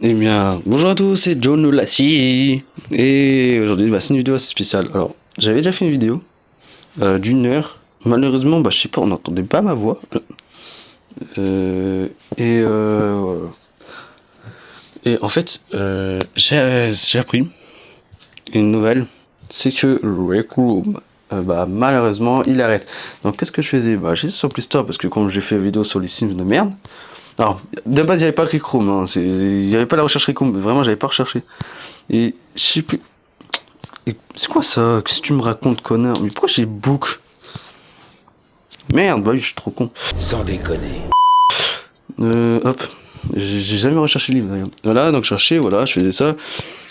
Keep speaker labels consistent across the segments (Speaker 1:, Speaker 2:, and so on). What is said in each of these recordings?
Speaker 1: Eh bien, bonjour à tous, c'est John Lassie. Et aujourd'hui, c'est une vidéo assez spéciale. Alors, j'avais déjà fait une vidéo d'une heure. Malheureusement, je sais pas, on n'entendait pas ma voix. Voilà. Et en fait, j'ai appris une nouvelle. C'est que Rec Room, malheureusement, il arrête. Donc, qu'est-ce que je faisais? J'étais sur Play Store parce que comme j'ai fait une vidéo sur les Sims de merde. Alors, de base, il n'y avait pas Rec Room, hein, il n'y avait pas la recherche Rec Room. Vraiment, j'avais pas recherché. Et je sais plus. Et c'est quoi ça? Qu'est-ce que tu me racontes, connard? Mais pourquoi j'ai book? Merde, bah oui, je suis trop con.
Speaker 2: Sans déconner.
Speaker 1: Hop. J'ai jamais recherché le livre d'ailleurs. Voilà, donc je cherchais, voilà, je faisais ça.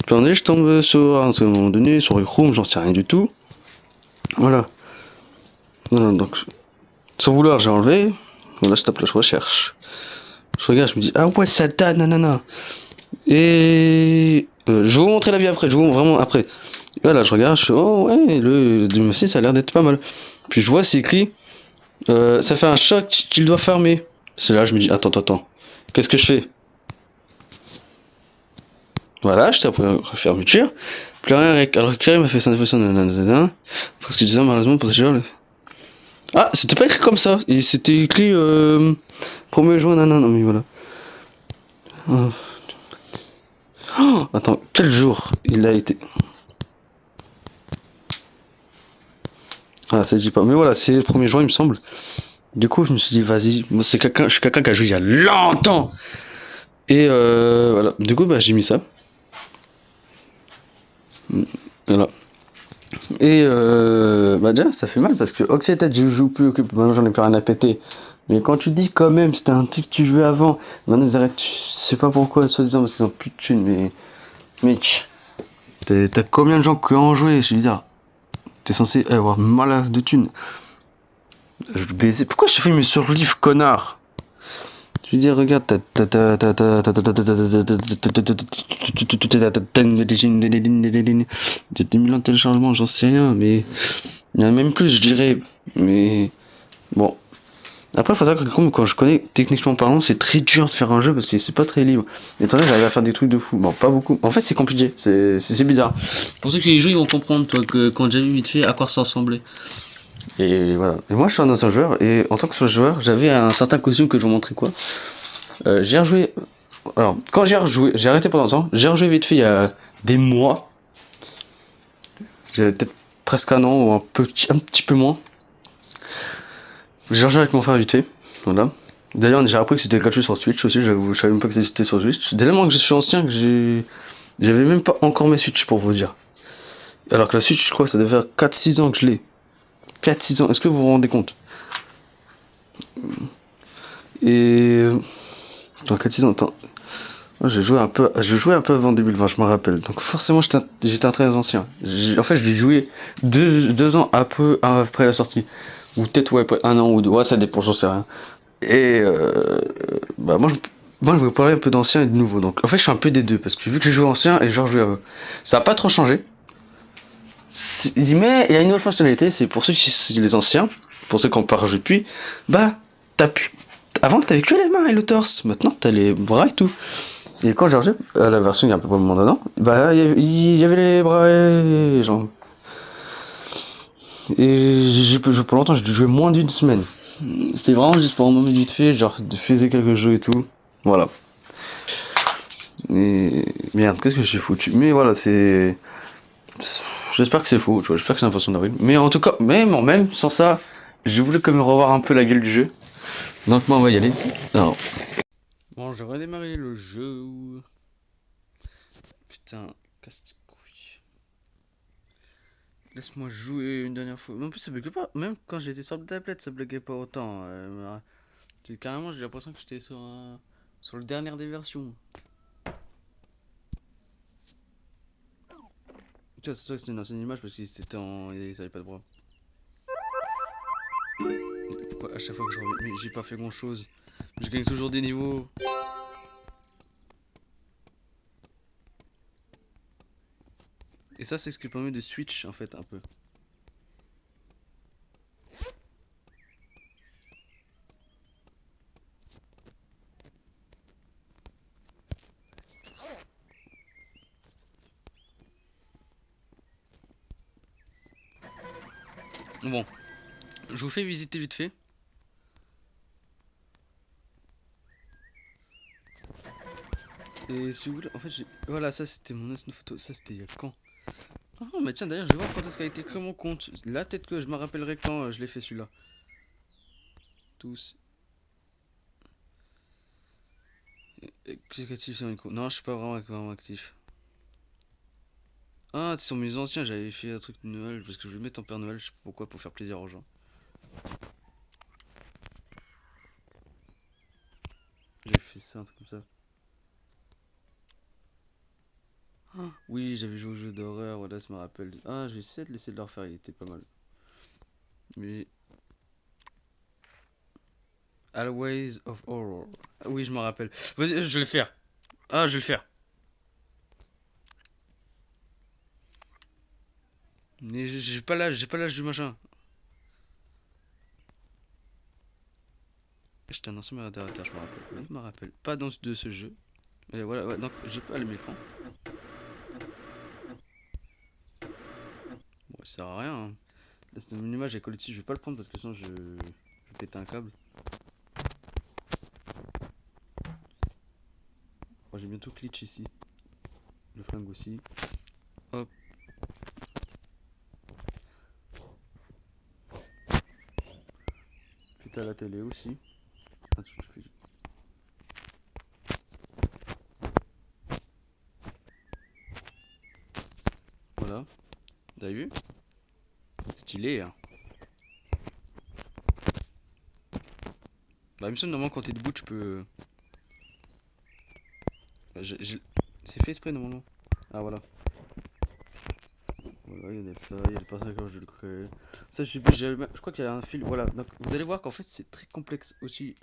Speaker 1: Puis en est, je tombe sur, à un moment donné, sur Chrome, j'en sais rien du tout. Voilà. Voilà, donc, sans vouloir, j'ai enlevé. Voilà, je tape là, je recherche. Je regarde, je me dis, ah ouais, ça date, nanana. Et je vais vous montrer la vie après, je vous montre vraiment après. Voilà, je regarde, je fais, oh ouais, le domicile, ça a l'air d'être pas mal. Puis je vois, c'est écrit, ça fait un choc qu'il doit fermer. C'est là, je me dis, attends, qu'est-ce que je fais? Voilà, je tape fermeture. Plus rien, alors Karim m'a fait ça, nanana. Parce que disais, malheureusement, pour ce genre. Ah, c'était pas écrit comme ça, et c'était écrit, 1er juin, nanana, mais voilà. Oh, attends, quel jour il a été? Ah, ça dit pas, mais voilà, c'est le 1er juin, il me semble. Du coup, je me suis dit, vas-y, moi, je suis quelqu'un qui a joué il y a longtemps. Et voilà, du coup, j'ai mis ça. Voilà. Et déjà, ça fait mal parce que, ok, peut-être je joue plus, maintenant j'en ai plus rien à péter. Mais quand tu dis quand même, c'était un truc que tu jouais avant, maintenant ils arrêtent, je sais pas pourquoi, soi-disant, parce qu'ils ont plus de thunes, mais. Mec, t'as combien de gens qui ont joué? Je veux dire, t'es censé avoir malade de thunes. Je vais baiser. Pourquoi je fais mes survivre, connard? Je veux dire, regarde, t'as des millions de téléchargements, j'en sais rien, mais il y en a même plus, je dirais. Mais bon. Après, faut savoir que comme quand je connais techniquement parlant, c'est très dur de faire un jeu parce que c'est pas très libre. Et attendez, j'arrive à faire des trucs de fou. Bon, pas beaucoup. En fait, c'est compliqué. C'est bizarre. Pour ceux qui jouent, ils vont comprendre, toi, que quand j'ai vu vite fait à quoi ça ressemblait. Et voilà. Et moi, je suis un ancien joueur. Et en tant que joueur, j'avais un certain costume que je vous montrais quoi. J'ai rejoué. Alors, quand j'ai rejoué, j'ai arrêté pendant longtemps. J'ai rejoué vite fait il y a des mois. J'avais peut-être presque un an ou un petit peu moins. J'ai rejoué avec mon frère vite fait. Voilà. D'ailleurs, j'ai appris que c'était gratuit sur Switch aussi. Je savais même pas que c'était sur Switch. Dès lors que je suis ancien, que j'avais même pas encore mes Switch pour vous dire. Alors que la Switch, je crois que ça devait faire 4-6 ans que je l'ai. 4-6 ans. Est-ce que vous vous rendez compte? Et. Attends, 4-6 ans, attends. Moi, je jouais un peu avant 2020, je me rappelle. Donc forcément, j'étais un très ancien. En fait, je l'ai joué 2 ans après la sortie. Ou peut-être, ouais, un an ou deux. Ouais, ça dépend, j'en sais rien. Et moi, je veux parler un peu d'ancien et de nouveau. Donc en fait, je suis un peu des deux. Parce que vu que j'ai joué ancien et genre joué à eux, ça a pas trop changé. Mais il y a une autre fonctionnalité, c'est pour ceux qui sont les anciens, pour ceux qui ont pas rejoué depuis, t'as pu. Avant, t'avais que les mains et le torse. Maintenant, t'as les bras et tout. Et quand j'ai rejoué à la version il y a un peu pas moment d'avant, il y avait les bras et les jambes. Et j'ai joué pour longtemps, j'ai joué moins d'une semaine. C'était vraiment juste pour un moment vite fait, genre je faisais quelques jeux et tout. Voilà. Et merde, qu'est-ce que j'ai foutu? Mais voilà, c'est. J'espère que c'est faux, tu vois, j'espère que c'est une façon d'avril. Mais en tout cas, même sans ça, je voulais quand même revoir un peu la gueule du jeu. Donc moi on va y aller. Alors. Bon, je vais redémarrer le jeu. Putain, casse-couille. Laisse-moi jouer une dernière fois. Mais en plus, ça buguait pas. Même quand j'étais sur le tablette, ça buguait pas autant. Carrément, j'ai l'impression que j'étais sur le dernier des versions. Tu vois, c'est sûr que c'était une ancienne image parce qu'il c'était en. Il avait pas de bras. Pourquoi à chaque fois que je reviens. Mais j'ai pas fait grand chose. Je gagne toujours des niveaux. Et ça, c'est ce qui permet de switch en fait un peu. Bon, je vous fais visiter vite fait. Et si vous voulez, en fait, voilà, ça c'était mon ancienne photo. Ça c'était il y a quand? Ah, mais tiens, d'ailleurs, je vais voir quand est-ce qu'a été créé mon compte. La tête que je me rappellerai quand je l'ai fait celui-là. Tous. Actif sur une non, je suis pas vraiment actif. Ah, c'est sur mes anciens, j'avais fait un truc de Noël parce que je vais mettre en Père Noël, je sais pas pourquoi, pour faire plaisir aux gens. J'avais fait ça, un truc comme ça. Ah, oui, j'avais joué au jeu d'horreur, voilà, ça me rappelle. Ah, j'ai essayé de laisser de le refaire, il était pas mal. Mais. Always of Horror. Ah oui, je me rappelle. Vas-y, je vais le faire. Ah, je vais le faire. Mais j'ai pas l'âge du machin. J'étais un ancien modérateur, je me rappelle. Oui, je me rappelle. Pas dans de ce jeu. Et voilà, ouais, donc j'ai pas allumé l'écran. Bon, ça sert à rien, hein. Là, c'est une image avec collé dessus, je vais pas le prendre parce que sinon je vais péter un câble. Bon, j'ai bientôt glitch ici. Le flingue aussi. Hop. Puis à la télé aussi. Ah, voilà. Vous avez vu? Stylé, hein. Bah, il me semble normalement quand t'es debout, tu peux. C'est fait exprès normalement. Ah, voilà. Voilà, il y a des feuilles, il y a des personnages que je le crée. Ça, je crois qu'il y a un fil. Voilà, donc vous allez voir qu'en fait c'est très complexe aussi.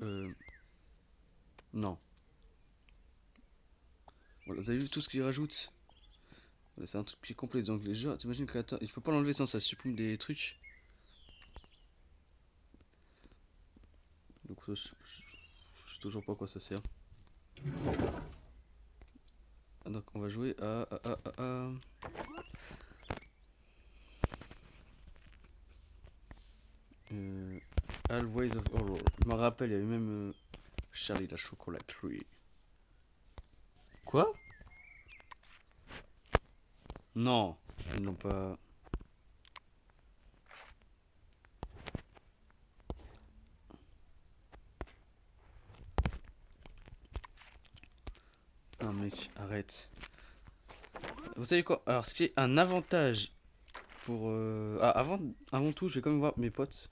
Speaker 1: Non. Voilà, vous avez vu tout ce qu'il rajoute. Voilà, c'est un truc qui est complexe. Donc les jeux, t'imagines le créateur, il peut pas l'enlever sans ça supprime des trucs. Donc ça, je sais toujours pas à quoi ça sert. Ah, donc on va jouer à euh, Always of Horror. Je me rappelle, il y avait même Charlie la chocolaterie. Quoi? Non, ils n'ont pas. Non mec, arrête. Vous savez quoi? Alors, ce qui est un avantage pour. Ah, avant tout, je vais quand même voir mes potes.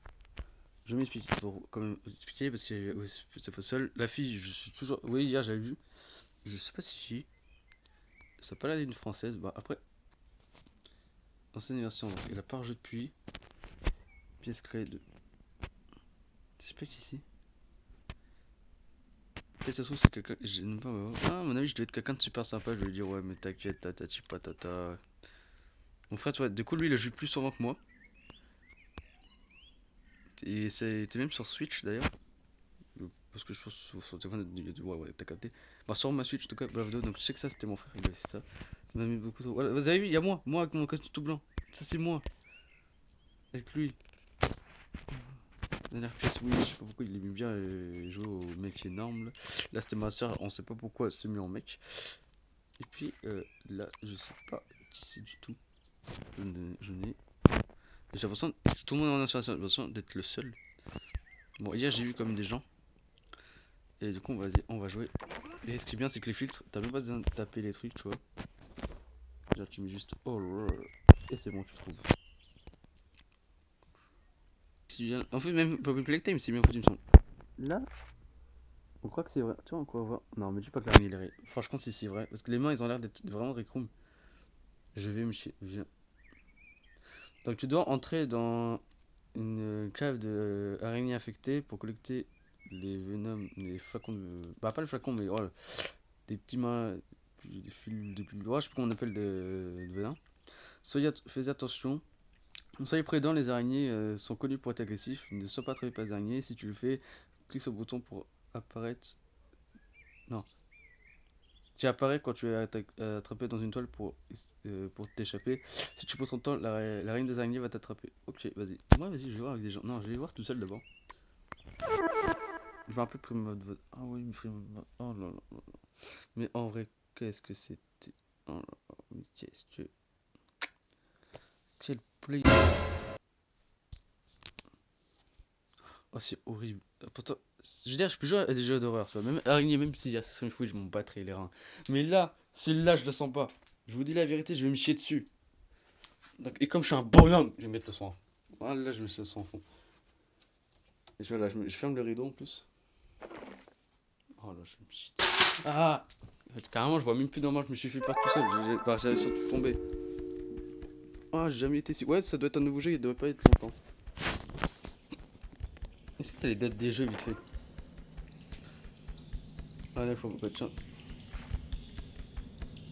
Speaker 1: Je vais m'expliquer pour quand même vous expliquer parce que c'est faux seul. La fille, je suis toujours. Oui, hier j'avais vu. Je sais pas si ça n'a pas l'air d'une française. Bah après, ancienne version. Donc, il a pas rejoué depuis. Pièce créée de. J'explique ici. Peut-être ça se trouve c'est quelqu'un. Je n'aime pas. Ah, à mon avis, je dois être quelqu'un de super sympa. Je vais lui dire ouais, mais t'inquiète, tatati patata. Mon frère, tu vois, du coup, lui, il a joué plus souvent que moi. Et c'était même sur Switch d'ailleurs. Parce que je pense sur son téléphone, il a dit ouais, ouais, t'as capté. Bah, sur ma Switch, en tout cas, bref, donc je sais que ça c'était mon frère, il avait fait ça. Ça m'a mis beaucoup trop. Voilà, vous avez vu, il y a moi avec mon costume tout blanc. Ça c'est moi, avec lui. Dernière pièce, oui, je sais pas pourquoi il aimait bien jouer au mec énorme là. Là c'était ma soeur, on sait pas pourquoi elle s'est mis en mec. Et puis là, je sais pas qui c'est du tout. Je n'ai. J'ai l'impression, tout le monde en a sur la j'ai l'impression d'être le seul. Bon, hier j'ai vu comme des gens. Et du coup, vas-y, on va jouer. Et ce qui est bien, c'est que les filtres, t'as même pas besoin de taper les trucs, tu vois. Genre, tu mets juste horror. Et c'est bon, tu trouves. En fait, même Poppy Playtime, c'est bien foutu, il me semble. Là, on croit que c'est vrai. Tu vois, on croit voir. Non, mais dis pas que l'armée il est réel. Franchement, si c'est vrai. Parce que les mains, ils ont l'air d'être vraiment récroom. Je vais me chier. Viens. Donc, tu dois entrer dans une cave de araignées infectées pour collecter les venoms, les flacons de. Bah, pas les flacons, mais oh, des petits mains. Des fils de plus droits, je sais pas comment on appelle de venin. Fais attention. Soyez prudent, les araignées sont connues pour être agressifs. Ne sois pas attrapé par les araignées. Si tu le fais, clique sur le bouton pour apparaître. Non. qui apparaît quand tu es attrapé dans une toile pour t'échapper. Si tu poses ton temps, la reine des araignées va t'attraper. Ok, vas-y. Moi, vas-y, je vais voir avec des gens. Non, je vais voir tout seul d'abord. Je me rappelle prime mode vote. Ah oui, mais prime mode. Oh là là là. Mais en vrai, qu'est-ce que c'était? Oh là là, mais qu'est-ce que. Quel play. Oh, c'est horrible. Pourtant, je veux dire, je peux jouer à des jeux d'horreur, tu vois. Même araignée, même s'il y a Assassin's Creed, je m'en battrais les reins. Mais là, celle-là, je le sens pas. Je vous dis la vérité, je vais me chier dessus. Donc, et comme je suis un bonhomme, je vais mettre le son à fond. Voilà, là, je mets le son à fond. Et voilà, je ferme le rideau en plus. Oh là, je me chie. Ah! En fait, carrément, je vois même plus dans moi, je me suis fait peur tout seul. J'avais surtout tombé. Ah, j'ai jamais été si. Ouais, ça doit être un nouveau jeu, il doit pas être longtemps. Est-ce que t'as les dates des jeux vite fait? Ah, là, faut pas de chance.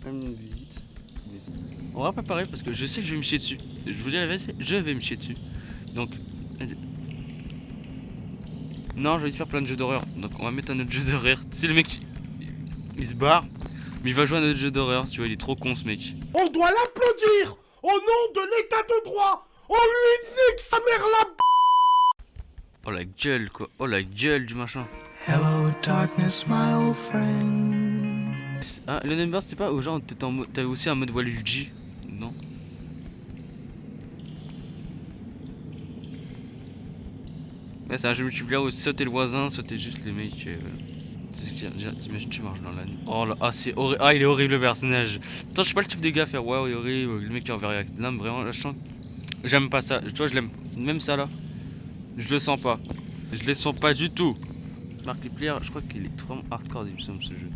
Speaker 1: Une visite. On va pas pareil parce que je sais que je vais me chier dessus. Je vous dis la vérité, je vais me chier dessus. Donc. Non, j'ai envie de faire plein de jeux d'horreur. Donc on va mettre un autre jeu d'horreur. Tu sais, le mec, il se barre, mais il va jouer à un autre jeu d'horreur. Tu vois, il est trop con ce mec.
Speaker 2: On doit l'applaudir au nom de l'état de droit. On lui nique sa mère la.
Speaker 1: Oh la gueule quoi. Oh la gueule du machin.
Speaker 3: Hello darkness my old friend.
Speaker 1: Ah, le number c'était pas où genre t'avais aussi un mode Waluigi? Non? Ouais, c'est un jeu multiplayer où soit t'es le voisin, soit t'es juste les mecs. C'est ce que t'imagines, tu marches dans la nuit. Oh là, ah c'est horrible. Ah, il est horrible le personnage. Attends, je suis pas le type de gars à faire waouh, il est horrible. Le mec qui est envers là, vraiment, là, je sens. J'aime pas ça. Tu vois, je l'aime. Même ça là, je le sens pas. Je les sens pas du tout. Markiplier, je crois qu'il est trop hardcore, il me semble, ce jeu.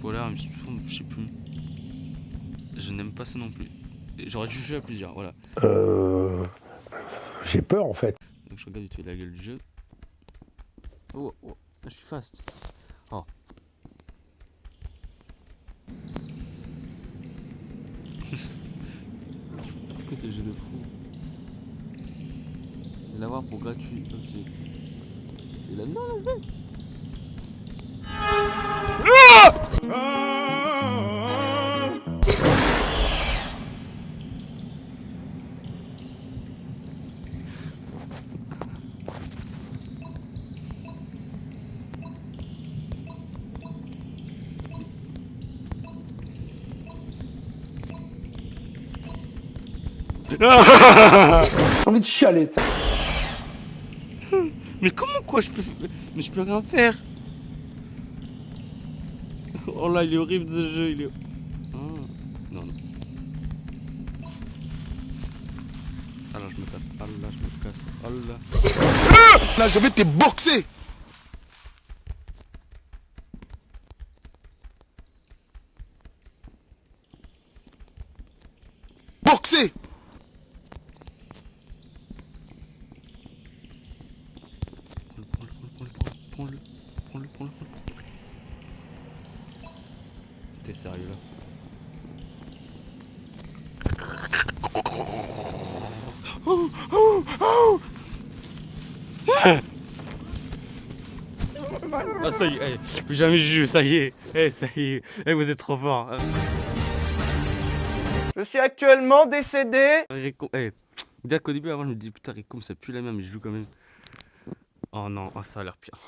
Speaker 1: Polaire, je sais plus. Je n'aime pas ça non plus. J'aurais dû jouer à plusieurs, voilà.
Speaker 2: J'ai peur en fait.
Speaker 1: Donc je regarde vite fait la gueule du jeu. Oh, oh, je suis fast. Oh. C'est quoi ce jeu de fou? Je vais l'avoir pour gratuit, ok. C'est là. Non, la gueule!
Speaker 2: J'ai envie de chialer.
Speaker 1: Mais comment quoi je peux. Mais je peux rien faire! Oh là, il est horrible ce jeu, il est. Ah. Non, non. Ah là, je me casse. Ah là, je me casse. Ah là.
Speaker 2: Là, je vais te boxer. Boxer.
Speaker 1: Prends-le. T'es sérieux là? Ah ça y est, hey, plus jamais je joue, ça y est, hey, ça y est, hey, vous êtes trop fort.
Speaker 4: Je suis actuellement décédé.
Speaker 1: Hey, dire qu'au début avant je me dis putain Rico ça pue la merde mais je joue quand même. Oh non, oh, ça a l'air pire.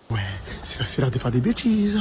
Speaker 2: Ouais, c'est là de faire des bêtises.